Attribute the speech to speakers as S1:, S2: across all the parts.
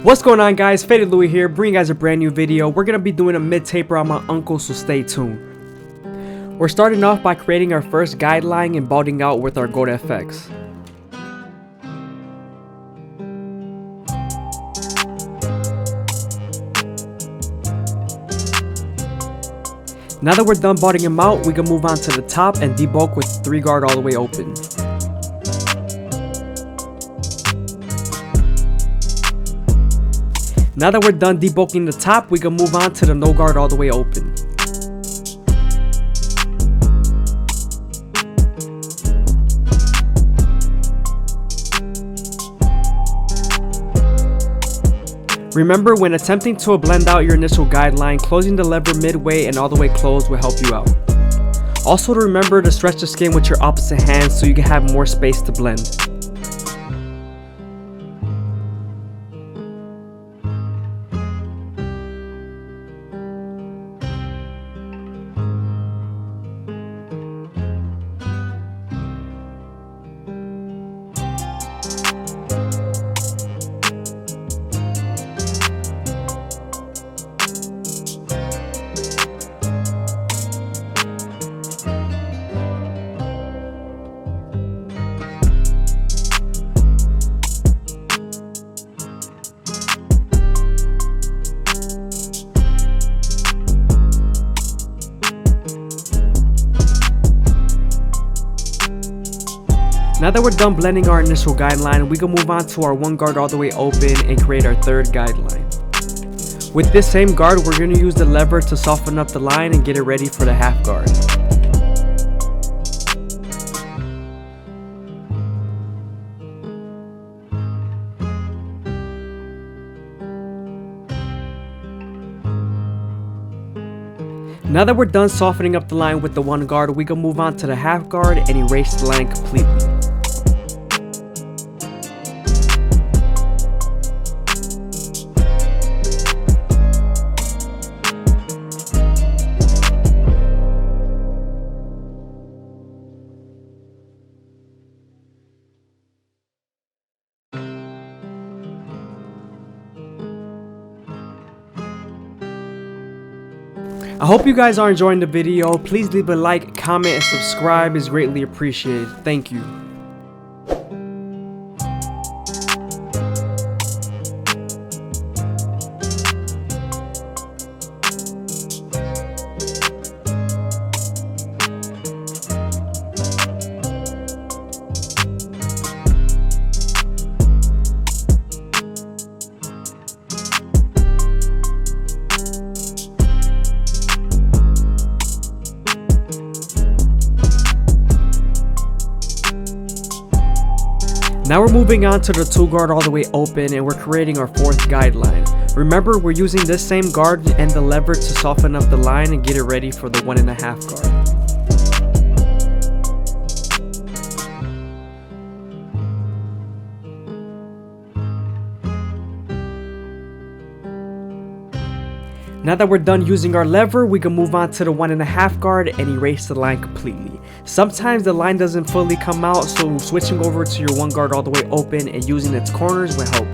S1: What's going on, guys? FadeitLuie here, bringing you guys a brand new video. We're going to be doing a mid-taper on my uncle, so stay tuned. We're starting off by creating our first guideline and balding out with our Gold FX. Now that we're done balding him out, we can move on to the top and debulk with 3 guard all the way open. Now that we're done debulking the top, we can move on to the no guard all the way open. Remember, when attempting to blend out your initial guideline, closing the lever midway and all the way closed will help you out. Also, to remember to stretch the skin with your opposite hand so you can have more space to blend. Now that we're done blending our initial guideline, we can move on to our 1 guard all the way open and create our 3rd guideline. With this same guard, we're going to use the lever to soften up the line and get it ready for the half guard. Now that we're done softening up the line with the 1 guard, we can move on to the half guard and erase the line completely. I hope you guys are enjoying the video. Please leave a like, comment, and subscribe is greatly appreciated. Thank you. Now we're moving on to the 2 guard all the way open and we're creating our 4th guideline. Remember, we're using this same guard and the lever to soften up the line and get it ready for the 1.5 guard. Now that we're done using our lever, we can move on to the 1.5 guard and erase the line completely. Sometimes the line doesn't fully come out, so switching over to your 1 guard all the way open and using its corners will help.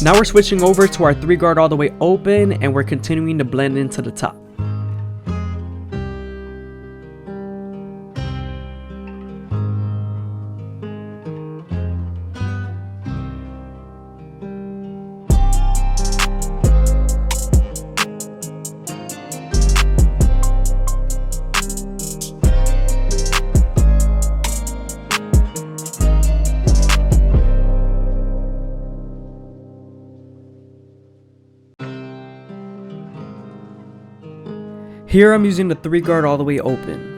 S1: Now we're switching over to our 3 guard all the way open and we're continuing to blend into the top. Here I'm using the 3 guard all the way open.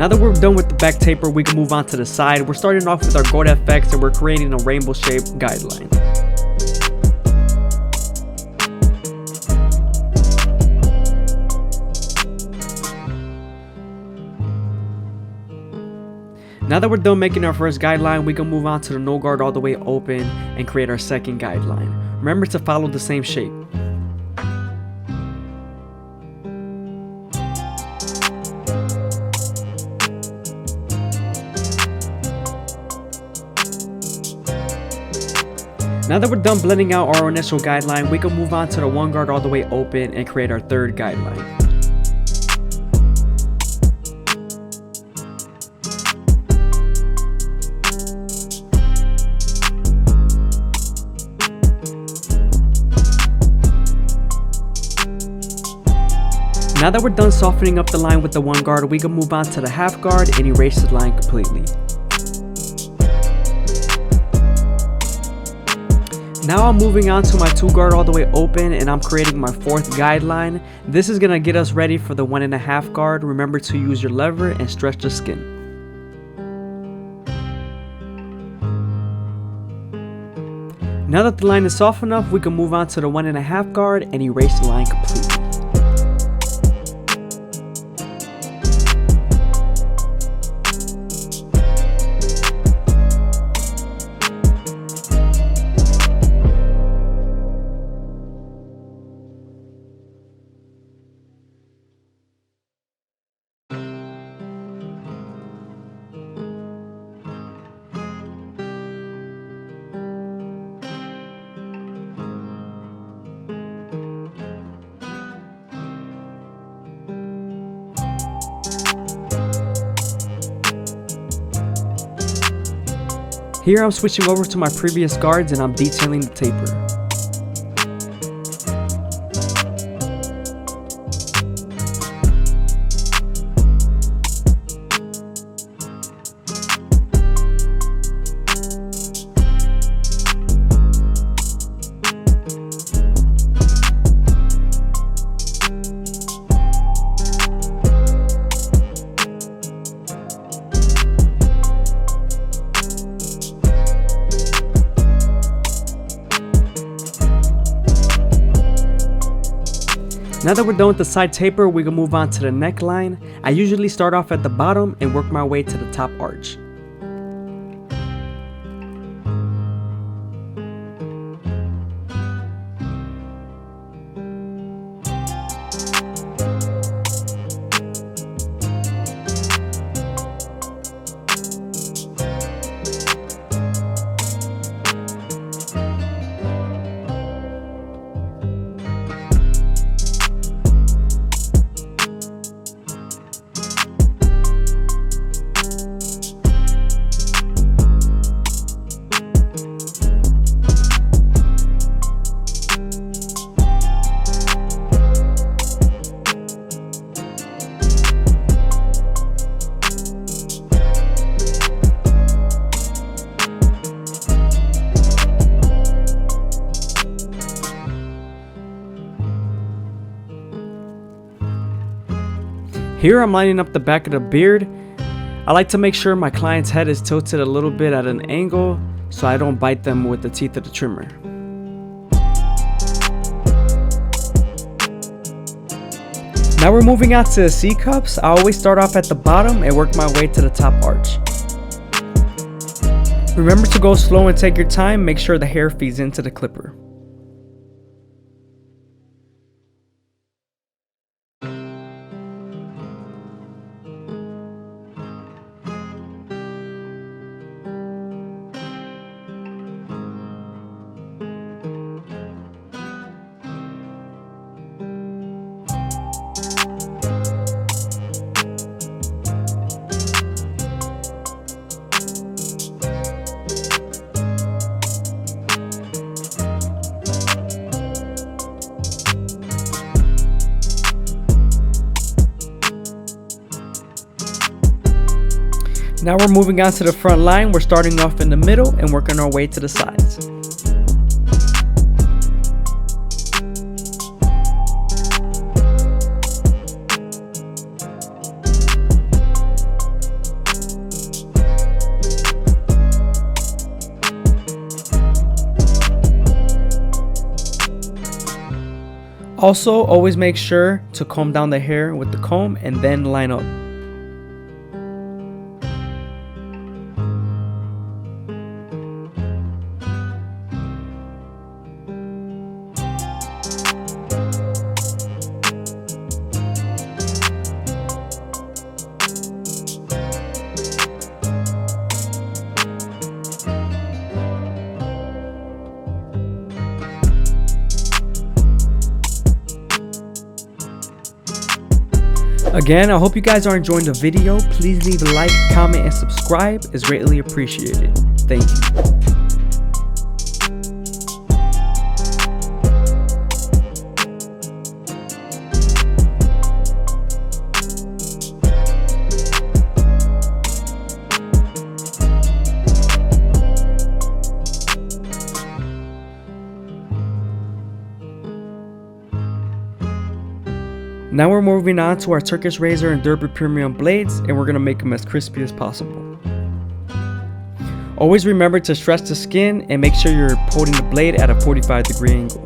S1: Now that we're done with the back taper, we can move on to the side. We're starting off with our gold FX and we're creating a rainbow shaped guideline. Now that we're done making our first guideline, we can move on to the no guard all the way open and create our second guideline. Remember to follow the same shape. Now that we're done blending out our initial guideline, we can move on to the one guard all the way open and create our third guideline. Now that we're done softening up the line with the one guard, we can move on to the half guard and erase the line completely. Now I'm moving on to my two guard all the way open and I'm creating my fourth guideline. This is gonna get us ready for the 1.5 guard. Remember to use your lever and stretch the skin. Now that the line is soft enough, we can move on to the 1.5 guard and erase the line completely. Here I'm switching over to my previous guards and I'm detailing the taper. Now that we're done with the side taper, we can move on to the neckline. I usually start off at the bottom and work my way to the top arch. Here I'm lining up the back of the beard. I like to make sure my client's head is tilted a little bit at an angle so I don't bite them with the teeth of the trimmer. Now we're moving on to the C-cups. I always start off at the bottom and work my way to the top arch. Remember to go slow and take your time. Make sure the hair feeds into the clipper. Now we're moving on to the front line. We're starting off in the middle and working our way to the sides. Also, always make sure to comb down the hair with the comb and then line up. Again, I hope you guys are enjoying the video. Please leave a like, comment, and subscribe. It's greatly appreciated. Thank you. Now we're moving on to our Turkish razor and Derby premium blades, and we're gonna make them as crispy as possible. Always remember to stretch the skin and make sure you're holding the blade at a 45-degree angle.